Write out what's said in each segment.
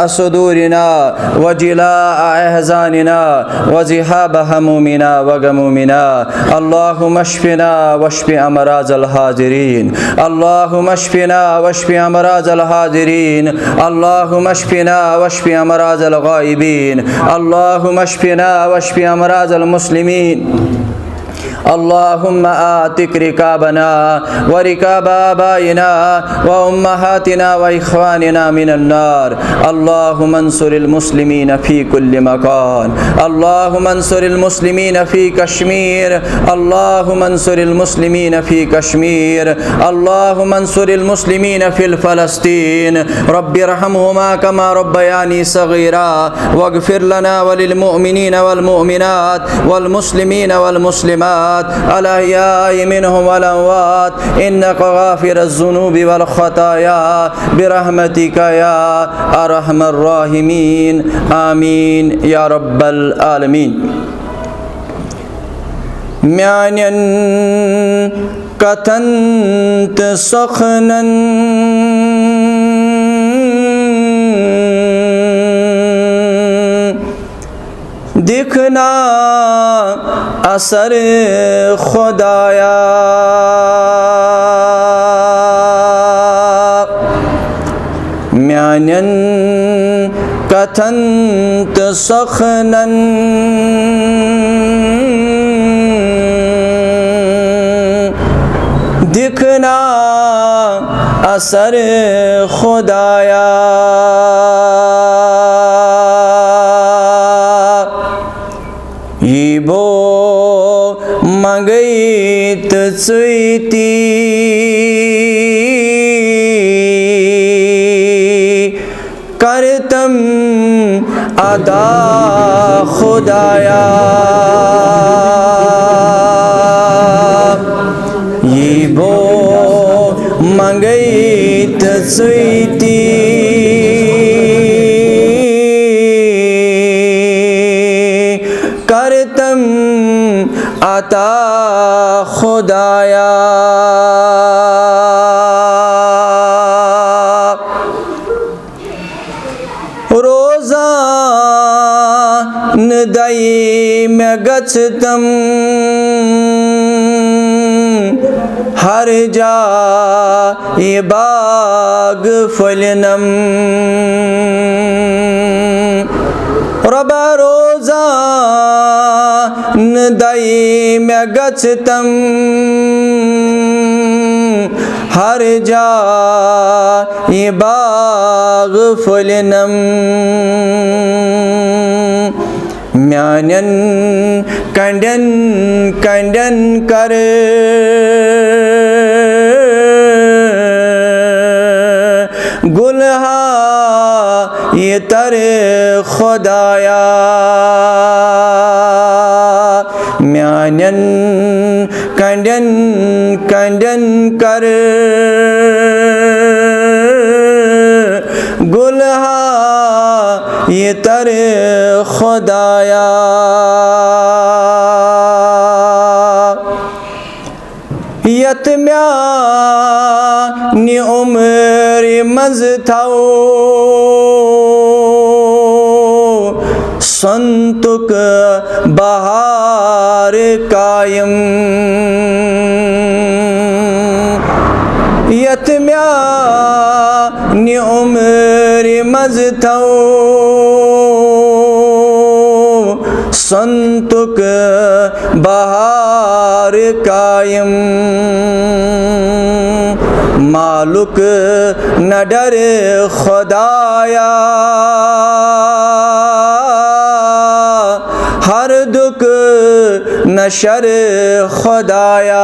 صدورنا وجلاء أحزاننا وذهاب همومنا وغمومنا اللهم اشفنا واشف أمراض الحاضرين اللهم اشفنا واشف أمراض الحاضرين اللهم اشفنا واشف أمراض الغائبين اللهم اشفنا واشف أمراض المسلمين اللهم آتك ركابنا وركاب آبائنا وأمهاتنا وإخواننا من النار اللهم انصر المسلمين في كل مكان اللهم انصر المسلمين في كشمير اللهم انصر المسلمين في كشمير اللهم انصر المسلمين في فلسطين رب ارحمهما كما ربياني صغيرا واغفر لنا وللمؤمنين والمؤمنات والمسلمين والمسلمات الأحياء منهم والأموات إنك غافر الذنوب والخطايا برحمتك يا أرحم الراحمين آمين يا رب العالمين میانن کتنت سخنن दिखना असर खुदाया म्यानन कथंत सखनन दिखना असर खुदाया Ibo magait tsuiti kartam ada khudaya Ibo magait tsuiti करतम आता खुदाया रोजा नदाई में गच्छतम हर जा ये बाग फलनम रबा रोजा नदाई में गच्छतम हर जा ये बाग फलनम म्यानन कंडन कंडन कर गुलहा ये तर खुदाया म्यानन कंडन कंडन कर गुलहा ये तर खुदाया यतम्या नि उम्र मज़थाओ संतुक बहार कायम यतम्या नि उम्र मज़थाओ संतुक बहार कायम मालुक न डर खुदाया हर दुख न शर खुदाया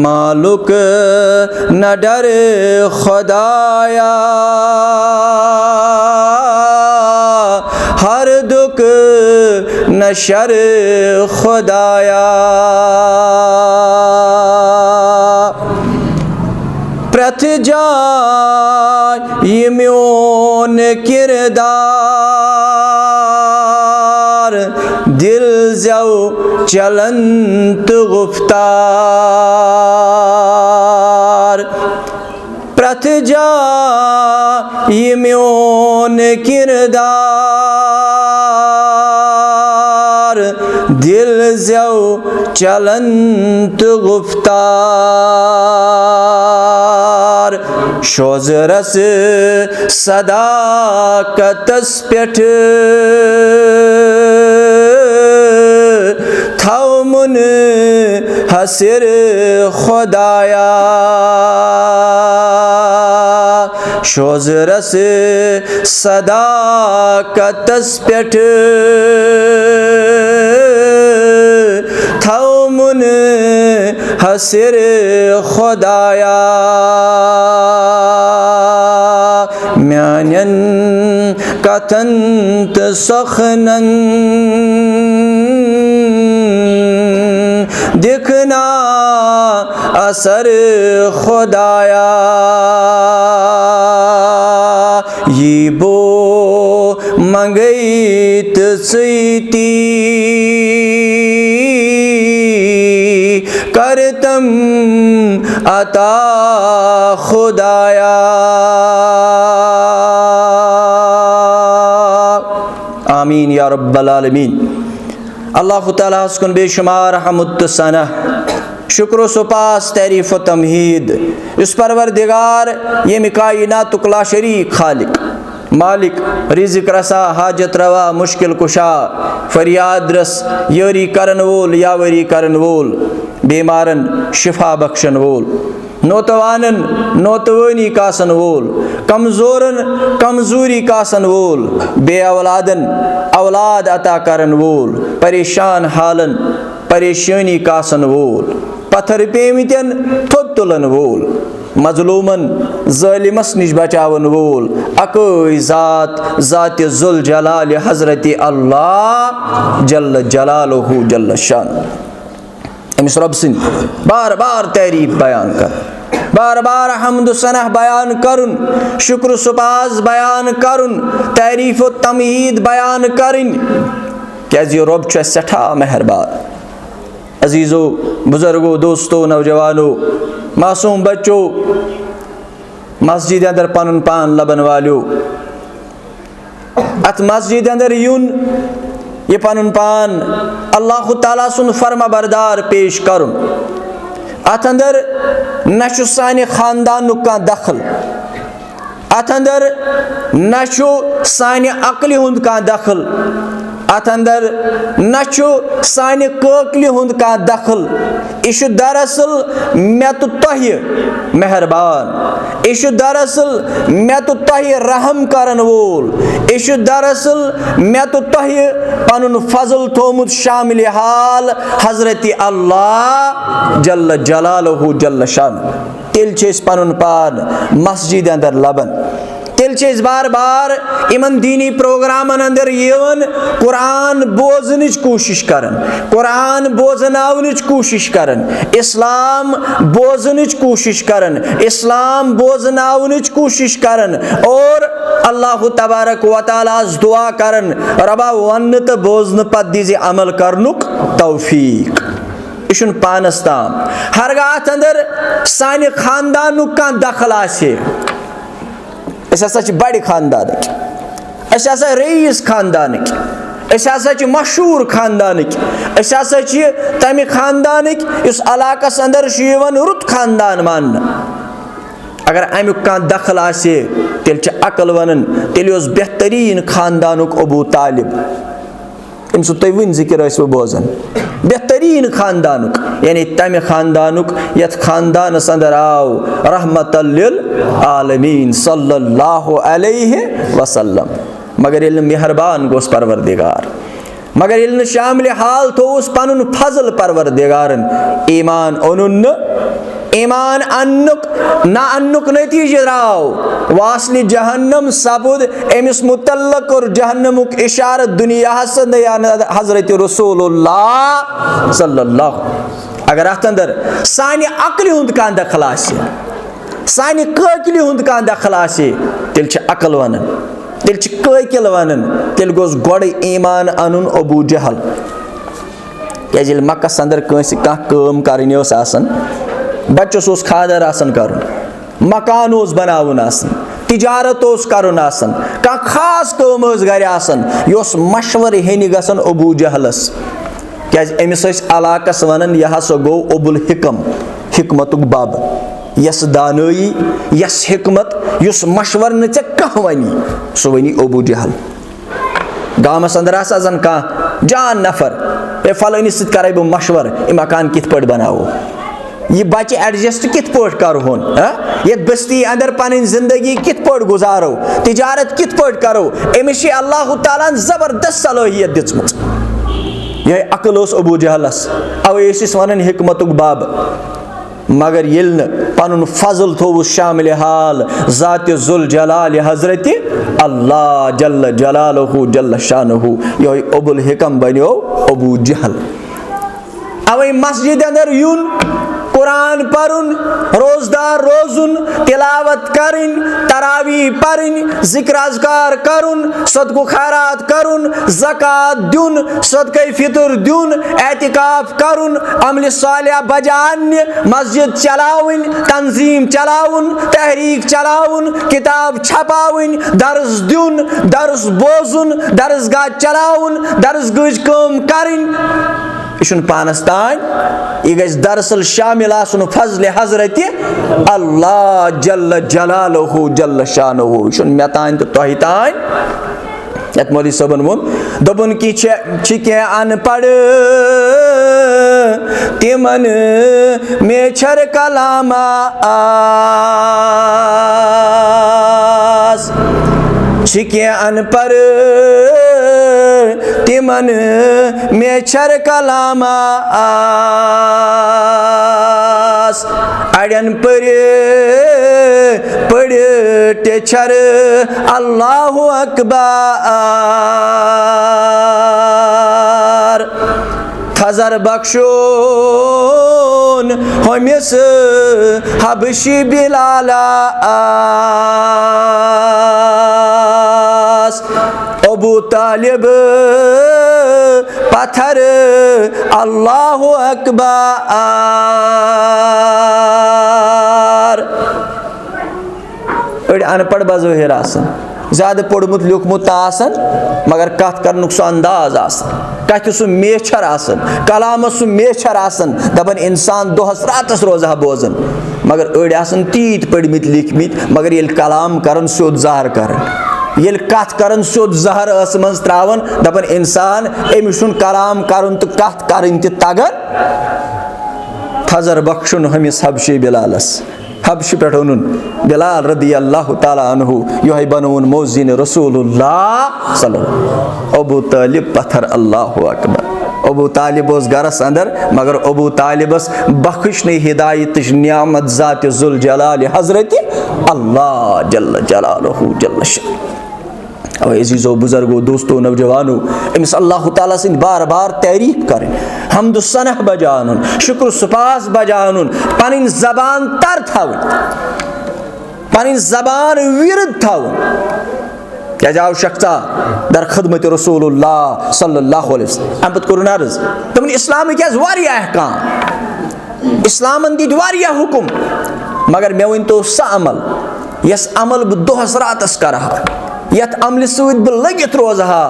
मालुक न डर खुदाया हर दुख न शर खुदाया प्रथ जाय म्योन किरदार दिल जाओ चलंत गुफ्तार तथ जाए म्योन किरदार दिल ज़ौ चलंत गुफ्तार शोज़रस सदाकतस पेठ थौमुन हसिर खुदाया शोज़रस सदाकतस पेठ थौमुन हसिर खुदाया म्यानन कथंत सखनन दिखना असर खुदाया ये बो मंगैत सीती करतम अता खुदाया आमीन या रब्बल आलमीन। अल्लाह ताला सुकन बेशुमार हमुद सना शुक्र सुपास तारीफ़ तमहीद इस परवरदिगार ये कायनात ला शरीक खालिक मालिक रिज़्क़ रसा हाजत रवा मुश्किल कुशा फरियाद रस यारी करन वोल यावरी करन वोल बीमारन शिफा बख्शन वोल नौतवानन नौतवानी कासन वोल कमज़ोरन कमज़ोरी कासन वोल बे औलादन औलाद अता करन वोल परेशान हालन परेशानी कासन वोल पत्थर पेमितन थोद तुलन वोल मजलूमन ज़ालिमस निश बचावन वोल अकोई ज़ात ज़ात ज़ुल जलाल हज़रत अल्लाह जल्ल जलालहु जल्ल शान। अमिस रब सिंह बार बार तारीफ बयान कर बार बार हम्द सना बयान करुन शुक्र सुपास बयान करुन तारीफ व तमहीद बयान करिन क्या रब सठा मेहरबान। अजीज़ो बुजुर्गो दोस्तों नौजवानों मासूम बच्चों मस्जिद अंदर पन पान लबन वालो अत मस्जिद अंदर यून ये पन पान अल्लाह ताला सुन फर्मा बरदार पेश करुन अत अंदर न सानि खानदान का दखल अत अंदर न सानि अक्ल हुंद का दखल अत अंदर न सानि काकल हुंद का दखल यह दरअसल मे तो तह मेहरबान यह दरअसल मे तो तह रहम करन वोल यह दरअसल मे तो तह पनुन फजल थोमुत शामिल हाल हज़रत अल्लाह जल्ल जलालहु जल्ल शान। तेल पनुन पान मस्जिद अंदर लबन तेल बार बार इमन दीनी प्रोग्रामन अंदर यवन कुरान बोजनच कोशिश करन कुरान बोजनावनच कोशिश करन इस्लाम बोजनच कोशिश करन इस्लाम बोजनावनच कोशिश करन और अल्लाह तबारक व तआला दुआ करन रबा वन तो बोजन पत दीज़ अमल करनुक तौफीक यह पानस ताम हरगाह अंदर सानि खानदानुक का दखल आसे बड़ खानदान रईस खानदान मशहूर खानदान तमि खानदान इस इलाकस अंदर रुत खानदान मान अगर अमुक कह दखल आसे तेल अकल वन तेल बेहतरीन खानदानुक अबू तालिब अम तुम वन जिक्र बोजान बेहतरीन खानदानुक यानी तमि खानदानुक यथ खानदानस अंदर आव रहमतल लिल आलमीन सल्लल्लाहु अलैहि वसल्लम मगर ये मेहरबान गोस परवरदिगार मगर ये शामिल हाल थोस पनुन फजल परवरदिगारन ईमान ओनुन ईमान अन्नुक ना अन्नुक नतीजे राव वासली जहन्नम सबुद एमिस मुतल्लक और जहन्नमुक इशारत दुनिया हसन हजरत रसूलुल्लाह सल्लल्लाहु अगर अत अंदर सानि अक्ल हुंद का दखल आसे सानि काकल हुंद का दखल आसे तेल अकल वनन तेल काकल वनन तेल गोस गोड़ ईमान अनुन अबू जहल क्या मक्कस अंदर कंस कम करन बच्चस खादर आसन कर मकान ओस बनाउन आसन, तिजारत ओस करुन आसन, का खास काम ओस घर आसन, योस मशवर हेनि गसन अबू जहलस क्याज अमिस ٲسۍ अलाकस वनन यह हसा गो अबुल हिकम, हिकमतुक बाब, यस दानई यस हिकमत युस मशवर न चे कह वनी सो वनी अबू जहल। गामस अंदर आसा जन का जान नफर ए फलानी सत करे बह मशवर ए मकान कित पट बनाओ, ये बच्चे एडजस्ट कित पट करहोन, ये बस्ती अंदर पन जिंदगी कित पट गुजारो, तिजारत कित पट करो, अमिस अल्लाह ताला जबरदस्त सलाहियत दित्मत। यह अकल ओस अबू जहलस, अवे ٲسِس वनन हिकमतुक बाब, मगर येल न पनुन फजल थोवुस शामिल हाल ज़ात जुल जलाल हजरत अल्लाह जल्ल जलालहु जल्ल शानहु, यह अबुल हिकम बनो अबू जहल। अवे मस्जिद अंदर यून, कुरान पढ़ुन, रोजदार रोजुन, तिलावत करिन, तरावी पढ़िन, जिक्र अज़कार करुन, सदको खैरात करुन, ज़कात दुन, सदक़े फितर दुन, एतिकाफ करुन, अमल सालिह बजान, मस्जिद चलाउन, तंजीम चलाउन, तहरीक चलाउन, किताब छपाउन, दर्स दुन, दर्स बोजुन, दर्सगाह चलाउन, दर्सगज काम करिन, यह पानस तान, यह गज दरअसल शामिल आसन फजल हजरत अल्लाह जल्ल जलालहु जल्ल शानहु, यह मे तान तो तोह तान। यत मौलवी सबन वोन दोपन कि क्या अनपढ़ तिमन मेछर कलामास, क्या अनपढ़ तिमन मेछर कलामास, अड़न पढ़ टेछर अल्लाहु अकबर, फजर बख्शोन हमिस हबशी बिलालास, अबू तालिब पत्थर अल्लाहु अकबर। अड़ अनपढ़ बज़ाहिर आसन, ज्यादा पोड़मुत लिखमुत आसन, मगर कथ करनुक सो अंदाज आसन, कथ सो मेछर आसन, कलामस सो मेछर आसन, दपन इंसान दोहस रातस रोजा बोजन, मगर अड़ आसन तीत पढ़मित लिखमित, मगर ये कलाम करन सोद जहर करन, ये कथ करन सोद जहर अस मज त्रावन, दपन इंसान अमिस कलाम करन तो कथ करन त तगन। फजर बख्शुन हमिस हबशी बिलालस, हबश पे बिलाल रदी अल्लाह ताला अन्हु, यह बनवन मोजिन रसूलुल्लाह सल्लल्लाहु, अबू तालिब पत्थर अल्लाहु अकबर। अबू तालिब उस गरस अंदर, मगर अबू तालिबस बख्श ने हिदायत नियामत ज़ात जुल जलाल हजरत अल्लाह जल्ल जलालहु जल्ल शान। अजीज़ो बुजुर्गो दोस्तों नौजवानों, अमिस अल्लाह ताला सिंद बार बार तारीफ करें, हम्दु सनह बजानुन, शुक्र सुपास बजानुन, पनिन जबान तर थावन, पनिन जबान विरद थावन, क्या जाओ शख्सा दर खदमत रसूलुल्लाह सल्लल्लाहु अलैहि वसल्लम। अम पत करुन अर्ज तमन इस्लाम क्या वारिया अहकाम, इस्लामन दी वारिया हुकुम, मगर मे वन तो स अमल यस अमल बह दोहस रातस करहा, यथ अमल सूद बह लगित रोजहा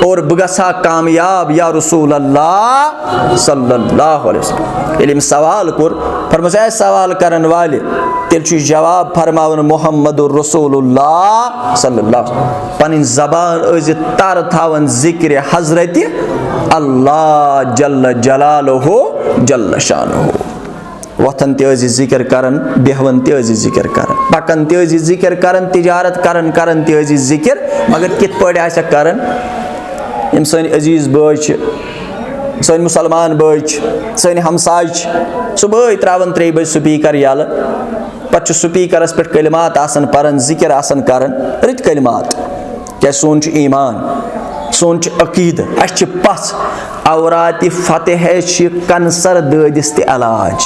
और बह गसा कामयाब या रसूल अल्लाह सल्लल्लाहु अलैहि वसल्लम। इल्म सवाल कोर फरमाया सवाल करन वाले तेल जवाब फरमावन मोहम्मदुर रसूलुल्लाह सल्लल्लाहु अलैहि वसल्लम। पनिन जबान अज तर थावन जिक्र हजरत अल्लाह जल्ल जलालहु जल्ल शानहु, वथन तज जिक्र करन, बेहवन तज जिक्र करन, पकन तज जिक्र करन, तिजारत करन करन तज जिक्र, मगर कित पड़ आसा करन। यम सन अजीज बय सन मुसलमान बय सन हमसाय सुबह त्रावन 3 बजे स्पीकर यल, पे स्पीकरस पे कलिमात आसन परन, जिक्र आसन करन, रित कलिमात, क्या सोन ईमान, सोन अकीद, अस पथ औरात फतेह कंसर ददिस त इलाज,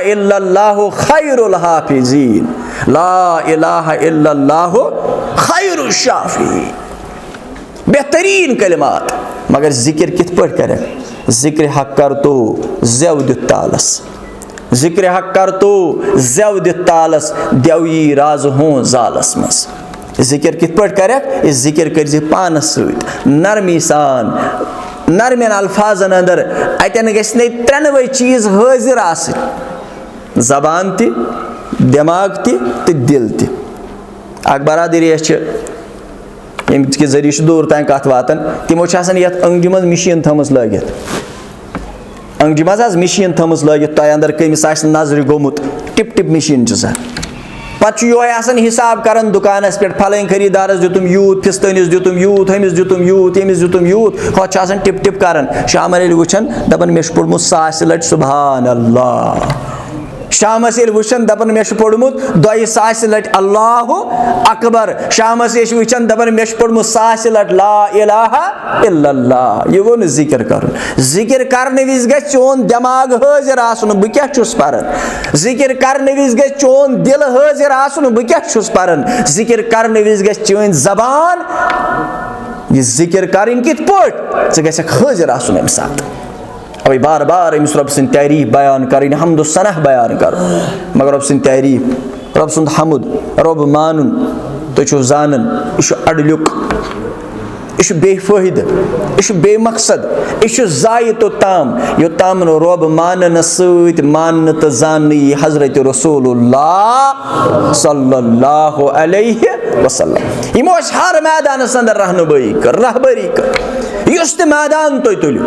इल्लल्लाहु खैरुल हाफिज़ीन, ला इलाहा इल्लल्लाहु खैरुश शाफीईन, बेहतरीन कलिमात, मगर जिक्र कित पट करे, जिक्र हक कर तो जेव दित तालस, जिक्र हक कर तो जेव दित तालस देवी राज हो जालस मस जिक्र कित पट कर जिक्र कर पानस सत नरमी सान नरमें अल्फाजन अंदर अतन गए त्रेनवे चीज हाजिर आसन जबान ति दिमाग ति दिल ति अख बरादरी ये जरिए दूर तान कत वातान तमो ये अंगि मज मशीन थमस लगित अंगि मज मशीन थमस लगित तुम अंदर कमिस नजर गोमुत टिप टिप मशीन पे योह हिसाब कर दुकानस पे फलन खरीदारस दुतुम यूत फिस्तनिस दुतुम यूत हमिस दुतुम यूत यमिस दुतुम यूत होत टिप टिप कर शाम वुचन दपन मे पोर्मुत 100 लट सुभान अल्लाह शामस वुचन दपन मे पोर्मुत 200 लट अल्लाह अकबर शामस वुचन दपन मे पोर्मुत 100 लट ला इलाहा इल्लल्लाह यह गो जिक्र कर जिक्र करने विज गए चोन दिमाग हाजिर आसन बह क्या पारन जिक्र करने विज गए चोन दिल हाजिर आसन बह क्या पारन जिक्र करने विज गए चोन जबान यह जिक्र कर कित पट ग हाजिर आसन अम साथ अवे बार बार अमिस रब सिंद तारीफ बयान कर हमदो सनह बयान कर मगर रब सिंद तारीफ रब सुंद हमद रब मानुन तुम जानन यह अडलुक यह बेफायद यह बेमकसद यह जाय तो ताम योताम रब मानन सत मान तो जान हजरत रसूलुल्लाह सल्लल्लाहु अलैहि वसल्लम यमो हर मैदानस अंदर रहबरी कर युस मैदान तुम तुलियो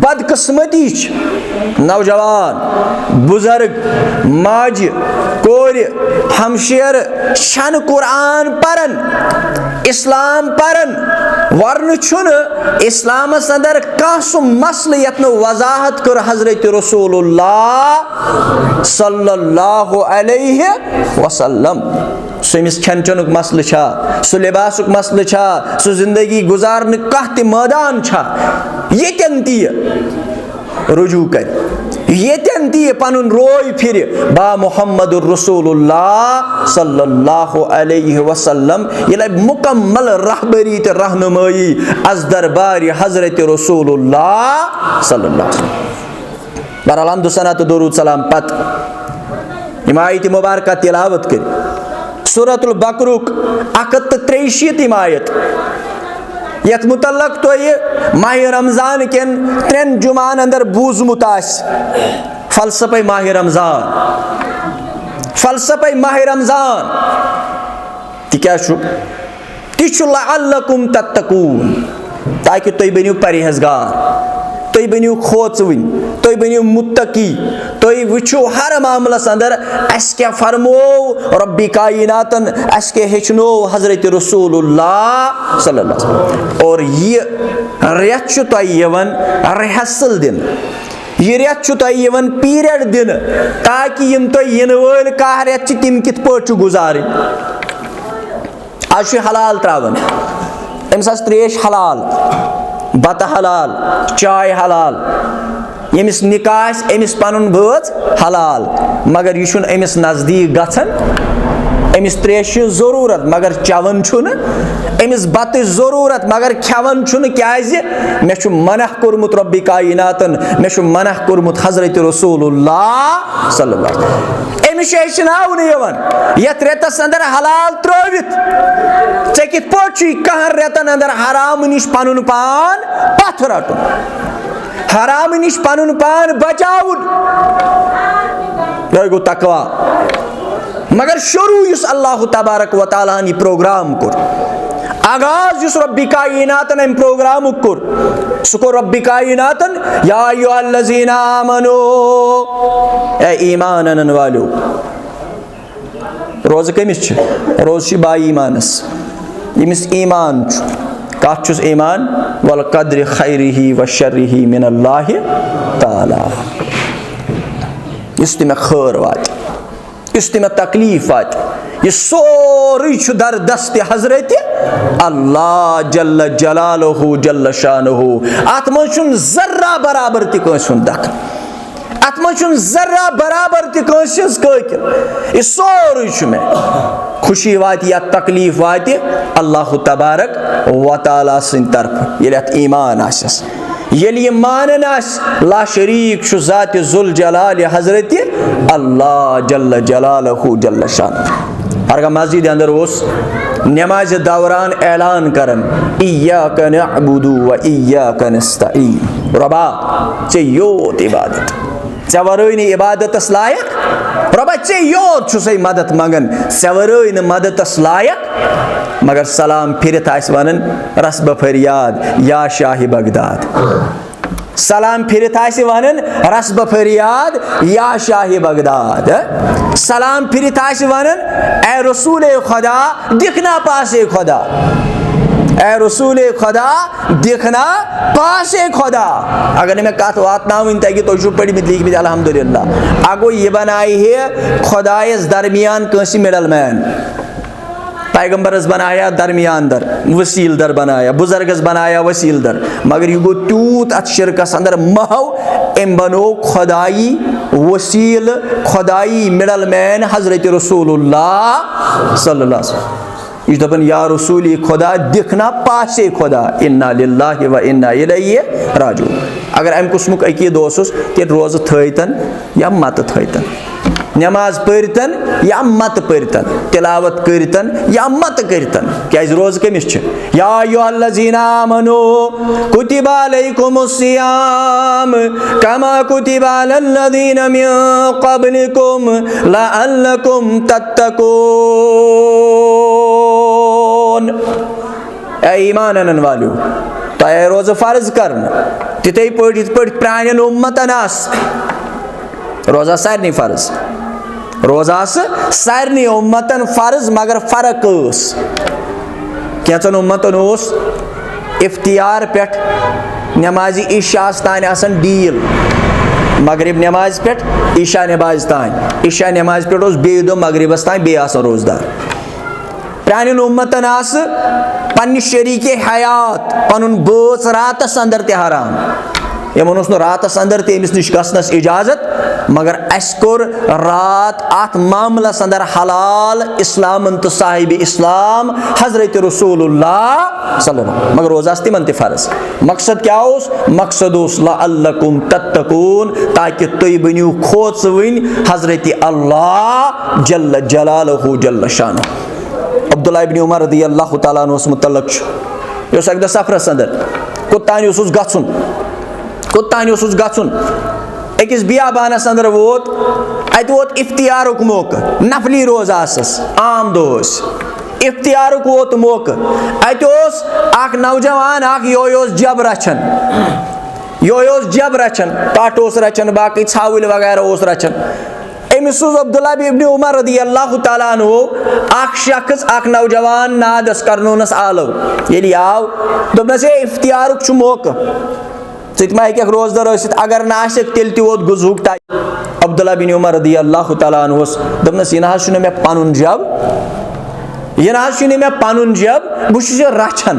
बदकिस्मती नौजवान बुजुर्ग माज कोर हमशेर छन कुरान परन इस्लाम परन वर्न छुन इस्लामस अंदर कह सु मसल यत वजाहत कर हजरत रसूलुल्लाह सल्लल्लाहु अलैहि वसल्लम समिस खेन चनुक मसल सह लिबासुक मसल सह जिंदगी गुजारन कह मैदान यन रुजू कर यन पन रोय फिर बा मुहम्मद रसूलुल्लाह सल्लल्लाहु अलैहि वसल्लम ये मुकम्मल रहबरी तो रहनुमाई अज दरबार हजरत रसूलुल्लाह सल्लल्लाहु बहरहाल हम्दु सना तो दुरूद सलाम पत यम आयत मुबारक तिलावत कर सूरतुल बकरुक 163 आयत यथ मुतल्लक तो ये माह रमजान केन 3 जुमान अंदर बूजमुत फलसफे माह रमजान क्या लअल्लकुम तत्तकून ताकि तुम बनियो परहेजगार तुम बनियो खोचवन तुम बनियो मुत्तकी तुम वुचो हर मामलस अंदर अस क्या फरमो रब्बी कायनातन अस के हेचनो हजरत रसूलुल्लाह सल्लल्लाहु अलैहि वसल्लम और ये रेत तुवन रिहर्सल दिन यह रेत तुवन पीरियड दिन ताकि यम तुम इन वल कह रेत तम कित पट गुजारिन आज हलाल त्रावन अमस त्रेश हलाल बत हलाल चाय हलाल यमिस निकाह अमिस पनुन बच हलाल मगर यह अमिस नजदीक गछन अमिस त्रेश जरूरत मगर चवन अमिस बत जरूरत मगर खेवन क्याज मे मनह कोरमुत रब्बी कायनातन मे मनह कोरमुत हजरत रसूलुल्लाह सल्लल्लाहु अलैहि वसल्लम अमिस हेचनावन यथ रेतस अंदर हलाल त्रोवित ऐ कित पट कह रेतन अंदर हराम निश पनुन पान पथ रटुन हराम निश पनुन पान बचाउन यह गो तकवा मगर शुरू युस अल्लाह तबारक व तआला नि प्रोग्राम कोर आगाज युस रब्बी कायनातन अम प्रोग्राम कोर सुको रब्बी कायनातन या अय्युहल्लज़ीना आमनू ए ईमान अनन वालो रोज कमिस रोज बा ईमानस यमिस ईमान कत ईमान वल कद्र खैरिही व शर्रिही मिनल्लाहि तआला इस तमें खैर वात इस तमें तकलीफ वात यह सोरी दर दस्त हजरत अल्लाह जल्ल जलालहु जल्ल शानहु अत मन जर्रा बराबर तक दख अत मन जर्रा बराबर तक यह सोरी में खुशी वात या तकलीफ वात अल्लाह तबारक व तआला सिंद तरफ ये ईमान आसस ये मानन ला शरीक छु ज़ात ज़ुल जलाल हज़रत अल्लाह जल्ल जलालहु जल्ल शान। हरगा मस्जिद अंदर उस नमाज दौरान ऐलान करन इय्याका नअबुदु व इय्याका नस्तईन, रबा चे योत इबादत, चे वरई इबादतस लायक, रबा चे योत छुसै मदद मंगन, चे वरई मददस लायक। मगर सलाम फिरत आस वनन रस्ब फरियाद या शाह बगदाद, सलाम फिरत आसि वनन रस्ब फरियाद या शाह बगदाद, सलाम फिरत आसि वनन ए रसूल खुदा दिखना पासे खुदा, ए रसूल खुदा दिखना पासे खुदा। अगर मैं कत वातन तक तुम पढ़ लिख मित अल्हम्दुलिल्लाह। अगो यह बनाए है खुदायस दरमियान कंस मिडल मैन, पैगम्बरस बनाया दरमियान दर, वसील दर बनाया, बुजुर्गस बनाया वसील दर, मगर यह गो तूत अत शिरकस अंदर महव एम बनो खुदाई वसील खुदाई मिडल मैन हजरत रसूलुल्लाह सल्लल्लाहु अलैहि वसल्लम। यह दपन या रसूल खुदा दिखना पासे खुदा, इन्ना लिल्लाहि व इन्ना इलैहि राजिऊन। अगर अम कुस्मुक अकीद ओसुस तेल रोज थयतन या मत थयतन, नमाज पढ़तन या मत पढ़तन, तिलावत करतन या मत करतन, क्या रोज कमिस या अय्युहल्लज़ीना आमनू कुतिबा अलैकुमुस सियाम कमा कुतिबा अलल्लज़ीना मिन क़ब्लिकुम लअल्लकुम तत्तकून। ए ईमान अनन वालो तय रोज फर्ज करन तिथे पढ़ प्राणन उम्मतन आस रोजा सारनी फर्ज, रोजा सारनी उम्मतन फर्ज, मगर फर्क कैचन उम्मतन इफ्तियार पे नमाज इशास तान आसन डील, मगरिब नमाज पे इशा नमाज तान, इशा नमाज पे बे दो मगरिबस तान बे आसन रोजदार। प्रान उम्मतन आस पन्नि शरीके हयात पनुन बोच रातस अंदर ते हराम, यमन रातस अंदर तमिस नश गसनस इजाजत, मगर अस कोर रात अत मामलस अंदर हलाल इस्लाम तो साहिब इस्लाम हजरत रसूलुल्लाह सल्लल्लाहु, मगर रोजास तिमन ते फर्ज। मकसद क्या उस? मकसद उस लअल्लकुम तत्तकून, ताकि तुम बनियो खोचविन हजरत अल्लाह जल्ल जलालहु जल्ल शानहु। अब्दुल्लाह इब्न उमर रदियल्लाहु तआला अन्हु मुतल्लिक यस अक सफरस अंदर कोतान गछुन, कोतान गछुन अकिस बियाबानस अंदर वोत, अत वोत इफ्तियारुक मौका, नफली रोजा आम दोस इफ्तियारुक वोत मौका, अत अख नौजवान अख योस जब रचन, योस जब रचन, पट रचन, बाकी छावल वगैरह रचन। अमिस अब्दुल्लाह इब्न उमर रदियल्लाहु तआला अन्हु अख शख्स अख नौजवान नादस करनोनस आलो, ये आव दोपनस इफ्तियारुक छु मौका, मा हेक रोजदार अगर ना तेल वोत गुजुक टाइम। अब्दुल्लाह बिन उमर रदियल्लाहु तआला अन्हु दोपनस यह मे पनुन जब, यह मे पनुन जब, बहुत रचन,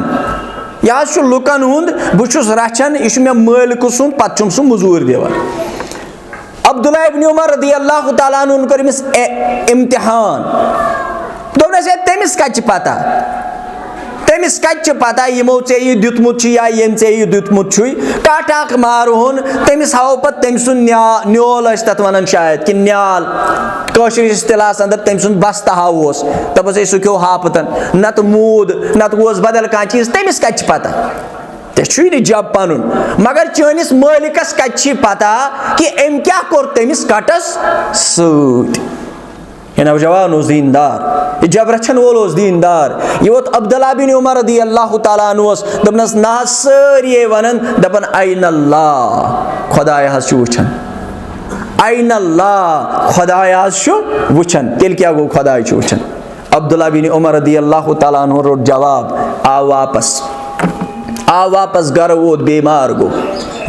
यह लुकन हुंद बहुत रचन, यह मे मालिक सुंद पत् सह मजूर दिवान। अब्दुल्लाह इब्न उमर रदियल्लाहु तआला अन्हु कर इम्तिहान, दोपनस तमिस कत पता, तमिस कत पता यमो ऐ यह दितमुत या यम ऐ यह दितमुत कट मारहुन, तमिस हाव पे तम सुन न्योल तथ वन शायद कि न्याल कशर इस्तिलास अंदर तम सुन बस्त हावोस, दपस सह क्यों हापतन नत मूद नत वोस बदल कह चीज, तमिस कत पता ते जब पनुन, मगर चनिस मालिकस कत पता कि अम क्या कोर तमिस कटस सत। यह नौजवान दीनदार, यह जब रचन वोल दीनदार, यह वोत अब्दुल्लाह बिन उमर रदियल्लाहु तआला अन्हु दपनस ना सारे वनन दपन ऐन अल्लाह खुदाय हज वुचन, ऐन अल्लाह खुदाय हज वुचन, तेल क्या गो खुदाय वुचन। अब्दुल्लाह बिन उमर रदियल्लाहु तआला अन्हु रोट जवाब, आ वापस घर वोत बीमार गो,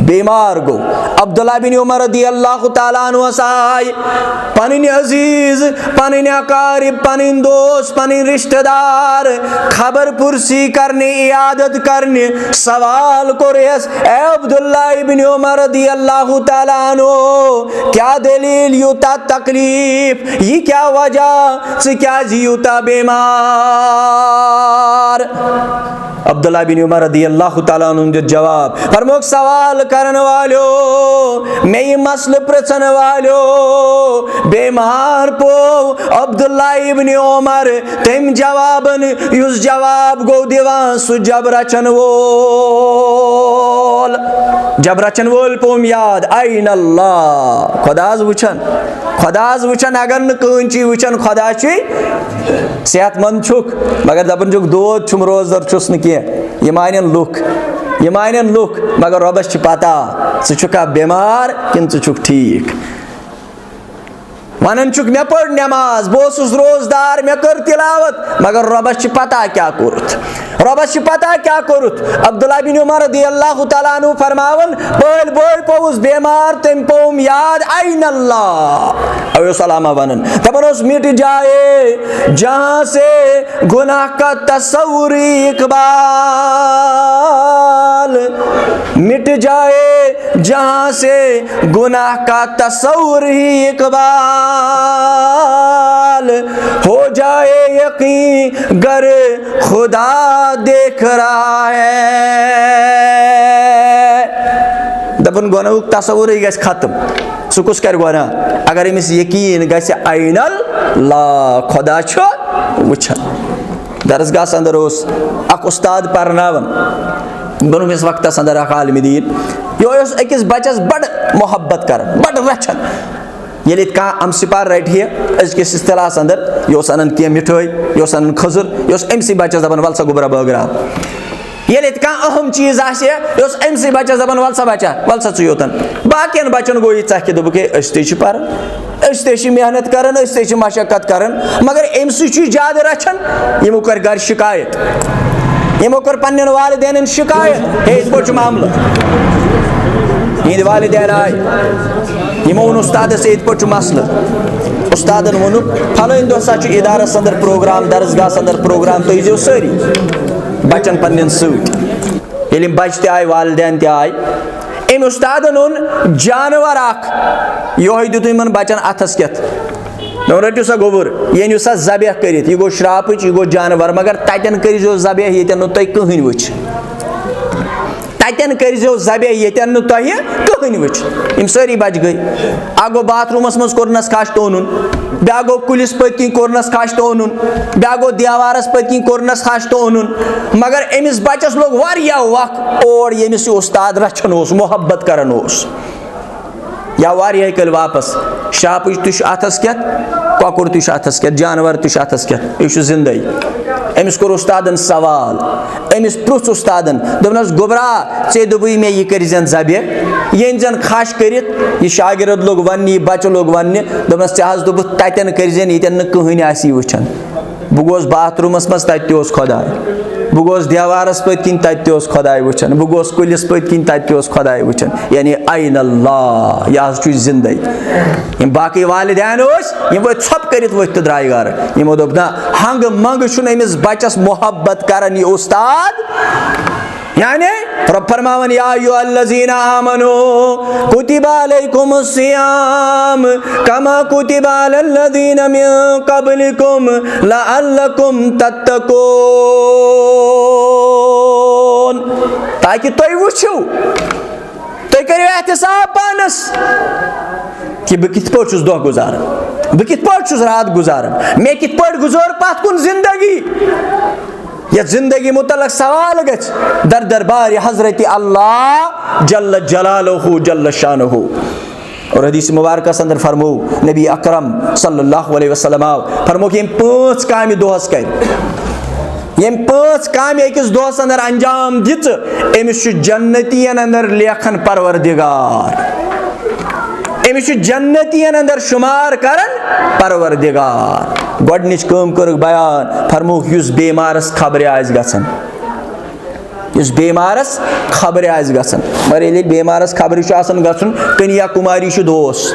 बीमार गो। अब्दुल्ला बिन उमर रदियल्लाहु ताला अन्हु आय पनिन अजीज पनिन अकारिब पनिन दोस्त पनिन रिश्तेदार खबर पुरसी करने इयादत करने सवाल कोरेस ए अब्दुल्ला बिन उमर रदियल्लाहु ताला अन्हु क्या दलील यूता तकलीफ ये क्या वजह से क्या यूता बीमार। अब्दुल्ला बिन उमर रदियल्लाहु ताला अन्हु ने जवाब फरमो सवाल करने वालों मैं ये मसले प्रश्न वालों बीमार पो अब्दुल्ला इब्न उमर तम जवाबन युस जवाब गो दिवान सु जब रचन वोल पोम याद आइन अल्लाह खुदाज वुचन अगर न कहीं वुचन खुदा सेहतमंद छुक मगर दपन छुक दोद छुम रोजर छुस न कह ये मानन लुक मगर रबस पता षुका बीमार कि षुक ठीक वन चुक मे पढ़ नमाज बस रोजदार मे कर तिलावत मगर रबस पता क्या कोरुत अब्दुल्ला बिन उमर रदियल्लाहु ताला अन्हु फरमावन बोल पोस बीमार तम पोम याद आइन अल्लाह अयो सलामा वनन तबन उस मिट जाए जहां से गुनाह का तस्वुर इकबाल मिट जाए जहां से गुनाह का तस्वुर ही इकबाल हो जाए यकीन गर खुदा देख रहा है दपन गुनाह तस्वुर ही गस खत्म सुकुस कर गुनाह अगर अमिस यकीन गस आइनल ला खुदा छ वुचन दरसगाह अंदर अख उस्ताद परनावन बनुमिस वक्त अंदर अख आलिम दीन यह अकिस बचस बड़ मोहब्बत कर बड़ रचन ये कह अमसिपार रट अजकिस इस्तिलाहस अंदर यह अन कह मिठाई यह अन खजुर यह अमसी बचस दपान वल सा गुबरा बगरा ये कह अहम चीज अमसी बचस दपान वल सा बचा वल सा चु योतन बाकियन बचन गो यह कि दोक पार मेहनत कर मशक्कत कर मगर अमसी ज्यादा रचन यमो कर घर शिकायत यमो कर पन्न वालिदैन शिकायत हे इस मामला ईद वालिदैन आय यमो वोन उस्ताद से इत पे मसल उस्तादन वोन फलन दो सा इदारस अंदर प्रोग्राम दरसगाह अंदर प्रोग्राम तो यीजो सारी बचन पन्न सत बच आय वालिदैन आय अम उस्तादन ओन जानवर अख योह दित इन बचन अथस कथ रटू सा गोबर ये नीव सा जबह कर यह गो श्राप यह गो जानवर मगर ततन करो जबह ये तुम कहीं वुच ततन करो जबह ये तुम कहीं वुच यम सारी बच गई अ गो बाथरूमस मज कोरनस खश तोनुन ब्या गो कुलिस पत्कि कोरनस खश तोनुन ब्या गो देवारस पत्कि कोरनस खश तोनुन मगर अमिस बचस लोग वारिया वक्त और यमिस उस्ताद रचन मोहब्बत करन या वारिया कल वापस शाप तुश अथस कथ कौकुर तुश अथस कथ जानवर तुश अथस कथ यह जिंदगी अमिस कोर उस्तादन सवाल अमिस पृछ उस्तादन दोपनस गोबरा ऐ दोपी मे यह कर जबह ये जन खश कर यह शागिर्द लोग वन यह बच्चे लोग वन दोपनस ऐ दोप ततन कर ये कहीं आसी वुचन बह गोस बाथरूमस मज तत खुदाय बह गोस देवारस पत्किन तत खुदाय वुचन बह गोस कुलिस पत्किन तत खुदाय वुचन यानी आइन अल्लाह यह जिंदगी बाकी वालिदैन यम वो छप कर वथ तो द्राय गर यमो दोप ना हंग मंग अमिस बचस मोहब्बत करन यह उस्ताद यानी रब फरमावन या अय्युहल्लज़ीना आमनू कुतिबा अलैकुमुस सियाम कमा कुतिबा अलल्लज़ीना मिन क़ब्लिकुम लअल्लकुम तत्तकून ताकि तुम वुचो तुम करो एहतिसाब पानस कि बह कित पट दह गुजारान बह कित पट रात गुजारान मे कित पट गुजार पत कुन जिंदगी यह जिंदगी मुतलक सवाल गछ दर दरबार हजरत अल्लाह जल्ल जलालहु जल्ल शानहु और हदीस मुबारक अंदर फरमो नबी अकरम सल्लल्लाहु अलैहि वसल्लम फरमो कि पांच काम दोहस कर यम पांच काम अकिस दोहस अंदर अंजाम दित अमिस जन्नतियन अंदर लेखन परवरदिगार अमिस जन्नतियन अंदर शुमार करन परवरदिगार गोडनिच कम कर बयान फरमो युस बेमारस खबर आज गसन इस बेमारस खबर गसन मगर ये बेमारस खबर गसन कन्याकुमारी दोस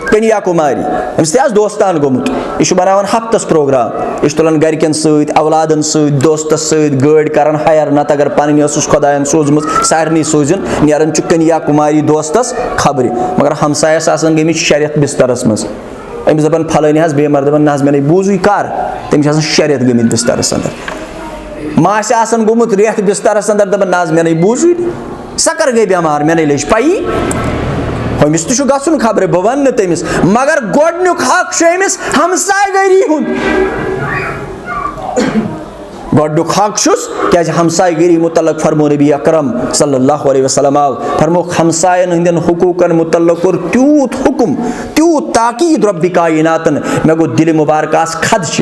कन्याकुमारी अमिस ते दोस्तान गोमुत यह बनावान हफ्तस प्रोग्राम यह तुलान गरकन सत औलादन सत दोस्तस सत गाड़ी करान हायर नत अगर पन खुदायन सोजमुत सारे सोजन नेरन कन्याकुमारी दोस्तस खबर मगर हमसायस आसान गई शरियत बिस्तरस मज अमिस दपान फलानी हज बेमार दपान ना मे बूजु कर तमिस शरियत गमित बिस्तरस अंदर मास आसान गोमुत रेत बिस्तरस अंदर दपान ना मे बूजु सा कर गई बेमार मे लज पई अमिस तो गसन खबर बह वन तमिस मगर गोडनुक हक अमिस हमसाय गरी हुंद गोडनुक हक क्या हमसाय गरी मुतल्लक फरमो नबी अकरम सल्लल्लाहु अलैहि वसल्लम फरमो हमसायन हंदन हुकूकन मुतल्लक कोर त्यूत हुकुम त्यूत ताकीद रब्बी कायनातन मे गो दिल मुबारक खदश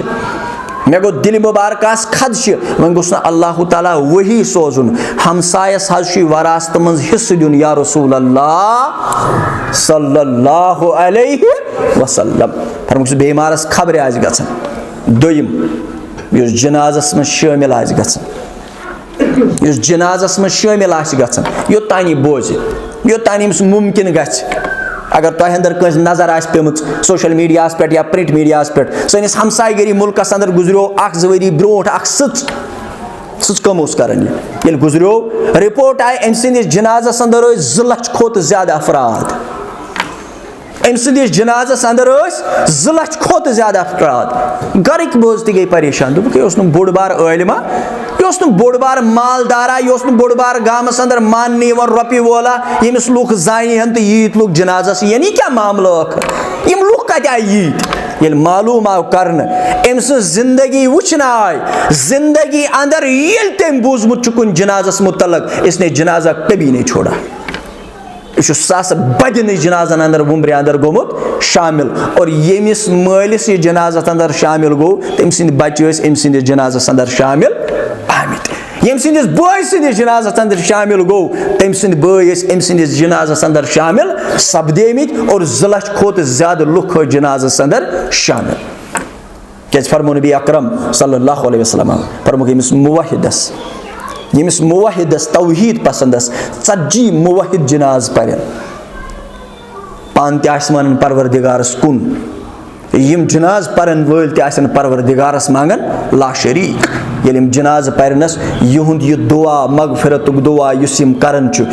मे गो दिल मुबारक खदश वन गोस अल्लाह ताला वही सोजुन हमसायस हज वरासत मज हिस्स दिन या रसूल अल्लाह सल्लल्लाहु अलैहि वसल्लम फरमो बेमारस खबर आज गसन दोयम युस जनाजस में शामिल आज गसन युस जनाजस में शामिल आज गसन योतानी बोझ योतानी अमिस मुमकिन गछ अगर तुह अंदर कस नजर आस पेमुत सोशल मीडिया पे या प्रिंट मीडिया पे सनिस हमसाय गरी मुल्कस अंदर गुजरो अख वरी ब्रोट अख सच कम करान ये गुजरो रिपोर्ट आय अम सदिस जनाजस अंदर 2 लाख खोत ज्यादा अफराद अम सदिस जनाजस अंदर 2 लाख खोत ज्यादा अफराद गरिक बोझ तै गई परेशान दोप यह बोड़ बार आलिमा यह बोड़ बार मालदारा यह बोड़ बार गामस अंदर मानने वन रोपि वोला यमिस लूख जान तो यीत लूख जनाजस यानी क्या मामला यम लूख कत आय यीत ये मालूम आव कर अम जिंदगी वुचन आय जिंदगी अंदर ये तम बूजमुत कुन जनाजस मुतल्लक इसने जनाजा कभी नहीं छोड़ा यह सास बदन जनाजन अंदर वुम्ब्रे अंदर गोमुत शामिल और यमिस मालिस यह जनाजत अंदर शामिल गो तम सिंद बच्चे अम सिंदिस जनाजस अंदर शामिल आमित यम सिंदिस बॉय सिंदिस जनाजत अंदर शामिल गो तम सिंद बॉय अम सिंदिस जनाजस अंदर शामिल सपदेमित और 2 लाख खोत ज्यादा लुक जनाजस अंदर शामिल क्या फरमो नबी अकरम सल्लल्लाहु अलैहि वसल्लम फरमो यमिस मुवहिदस तौहीद पसंदस 40 मुवहिद जनाज पर पान तन परवरदिगारस कुन यम जनाज परन वल तन परवरदिगारस मांगन ला शरीक ये जनाज परनस युंद यह दुआ मगफिरतुक दुआ युम करन यह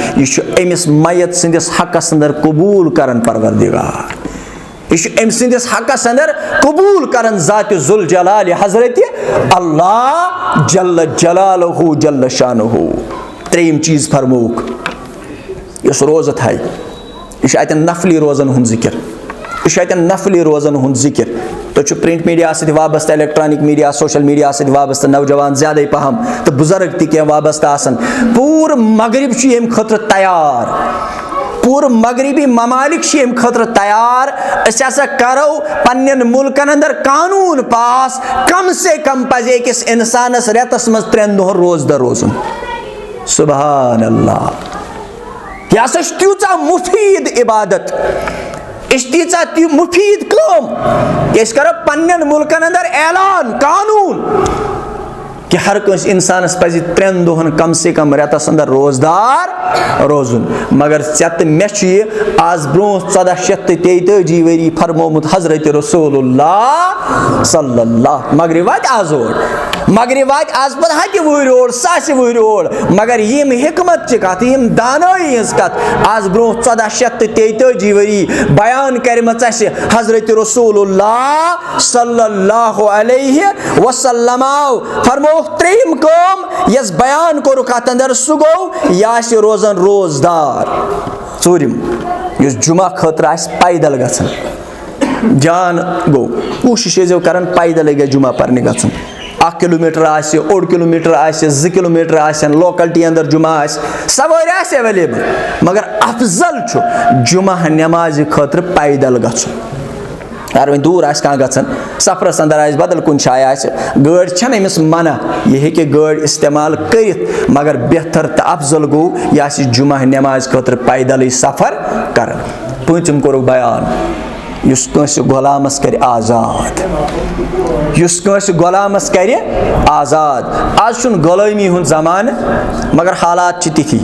अमिस मयत सिंदिस हकस अंदर कबूल करन परवरदिगार यह अम सिंदिस हकस अंदर कबूल करन जात जुल जलाल हजरत अल्लाह जल्ल जलालहु जल्ल शानुहु त्रेम चीज फरमोक यह रोजत है यह अतन नफली रोजन हुंद जिक्र यह अतन नफली रोजन हुंद जिक्र तो प्रिंट मीडिया से वाबस्त इलेक्ट्रॉनिक मीडिया सोशल मीडिया से वाबस्त नौजवान ज्यादा पहम तो बुजुर्ग तक वाबस्त पूर मगरिब यम खतर तैयार पूर मगरबी ममालिक अम खतर तैयार असा करो पन्न मुल्कन अंदर कानून पास कम से कम पजे अकिस इंसानस रेतस मज 3 दोहन रोजदर रोजन सुभान अल्लाह यह तीचा मुफीद इबादत तीचा मुफीद कम करो पन्न मुल्कन अंदर ऐलान कानून कि हर कस इंसानस पज 3 दोहन कम से कम रेतस अंदर रोजदार रोजुन मगर चत मे आज ब्रो 1433 वरी फरमोमुत हजरत रसूलुल्लाह सल्लल्लाहु मगर वात आज मगर वात आज पर हति वुर ओर सास वुर ओर मगर यम हिकमत च कत यम दानाई हज कत आज ब्रो 1433 वरी बयान करमच हजरत रसूलुल्लाह सल्लल्लाहु अलैहि वसल्लम फरमो त्रेम कम यस बयान कोर कत अंदर सु गो यह रोजन रोजदार चूरिम यस जुमा खतर पैदल गसन जान गो कोशिश कर पैदल गए जुमा परने गसन 1 किलोमीटर ओड किलोमीटर 2 किलोमीटर लोकलिटी अंदर जुमा सवार एवेलेबल मगर अफजल जुमा नमाज खतर पैदल गसन अगर वह दूर गन सफरस अंदर बदल कुन जाए गाड़ी अमिस मना यह हे गाड़ी इस्तेमाल कर मगर बेहतर तो अफजल गो यह जुमा नमाज खतर पैदल सफर कर 5 कोर बयान युस कंस गुलामस कर आजाद, युस कंस गुलामस कर आजाद। आज छुन गुलामी हुन जमान, मगर हालात तिथि,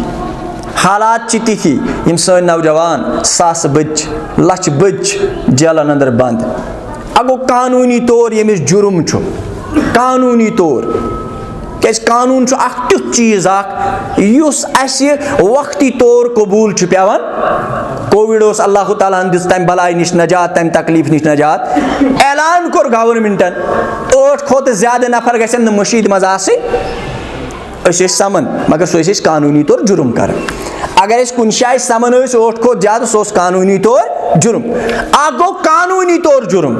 हालात तिथि यम सन नौजवान सास बच लच बच जेलन अंदर बंद। अगो कानूनी तौर यमिस जुर्म छु, कानूनी तौर, क्या कानून तुथ चीज युस वक्ती तौर कबूल पेवान। कोविड अल्लाह ताला दिस तम बलाय निश नजात, तम तकलीफ निश नजात। ऐलान कोर गवर्नमेंटन 8 खोत ज्यादा नफर गसन मशीद मज आसि समन, मगर सह कानूनी तौर जुर्म कर। अगर कुन जाए समन 8 खोत ज्यादा सह कानूनी तौर जुर्म। गो कानूनी तौर जुर्म,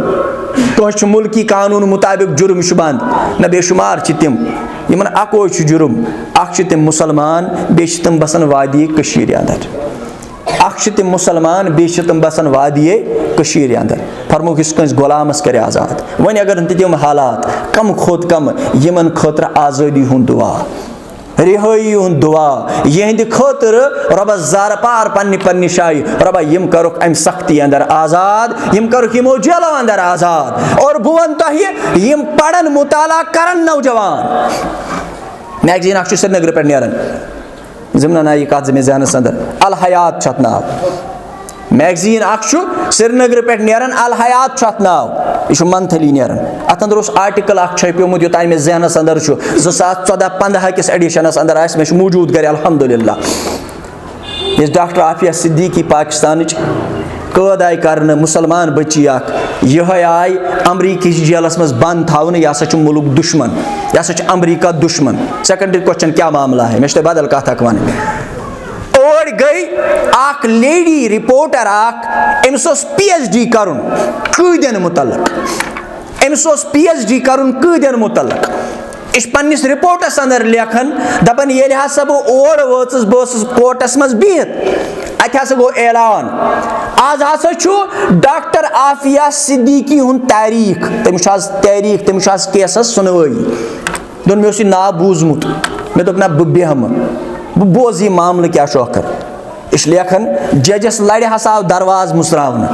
कह मुल्की कानून मुताबिक जुर्म बंद न बेशुमार तिम यमन अको जुर्म। तिम मुसलमान बे तम बसान वादी कशीर अंदर, तिम मुसलमान बे तम बसान वादी कशीर अंदर। फरमो इस कंस गुलामस कर आजाद। वन अगर तम हालात कम खोत कम यमन खतर आज़ादी हुन दुआ, रिहाई हुन दुआ, यहंद खतर रब जार पार पन्नी पन्नी शाई रब यम करुक अम सख्ती अंदर आजाद, यम करुक यमो जेलो अंदर आजाद। और बुवन तह यम पढ़न मुताला करन नौजवान। मैगजीन अख श्रीनगर पे नेरन, जिमना ना यह कत मे जहनस अंदर अल हयात छत नाव। मैगजीन अख श्रीनगर पे नेरन अल हयात छत नाव, यह मंथली नेरन। अत अंदर आर्टिकल अख छपियोमुत योत मे जहनस अंदर 2014-15 किस एडिशनस अंदर आस मे मौजूद गर अल्हम्दुलिल्लाह। इस डॉक्टर आफिया सिद्दीकी पाकिस्तान कैद आई कर मुसलमान बच्ची यह आई अमरीकी जेलस मज बंद थावन। यह हसा मुल्क दुश्मन, यह हसा अमरीका दुश्मन। सेकेंडरी क्वेश्चन क्या मामला है, मे बदल कथ वन। और गई अख लेडी रिपोर्टर अम्स PhD कर कूदन मुतलक, अम्स PhD कर कूदन मुतलक। इस पन्निस रिपोर्टस अंदर लेखन दपन ये हसा बह और वोचस बस कोर्टस मज बिहत अत हसा गो ऐलान आज हसा डॉक्टर आफिया सिद्दीकी हुन तारीख, तमिस तारीख, तमिस केसस सुनवाई। दोन मे ना बूजमुत, मे दोप ना बह बेहम, बह बोज यह मामल क्या शोकर। इस लेखन जजस लड़ हसा आव दरवाज मुसरावन,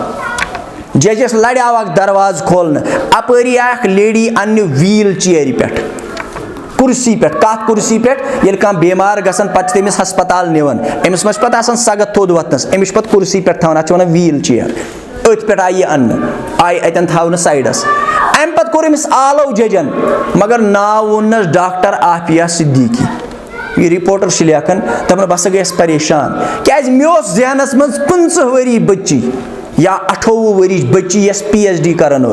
जजस लड़ आव दरवाज खोलन। अपरी अख लेडी अन्न व्हील चेयर पे, कुर्सी पे, कत कुर्सी पे ये कह बेमार गसन पत तमिस हस्पताल निवन, अमिस मज पत आसान सगत थोद वतनस, अमिस पत कुर्सी पे थवन, अत वन व्हील चेयर। अथ पे आई अन्न आई अतन थवन साइडस। अम पत कोर अमिस आलो जजन, मगर नाव वोनस डॉक्टर आफिया सिद्दीकी। ये रिपोर्टर लेखन दपान बस गयस परेशान क्या मे जहनस मज 15 वरी बच्ची या 28 वरी बच्ची यस PhD करन,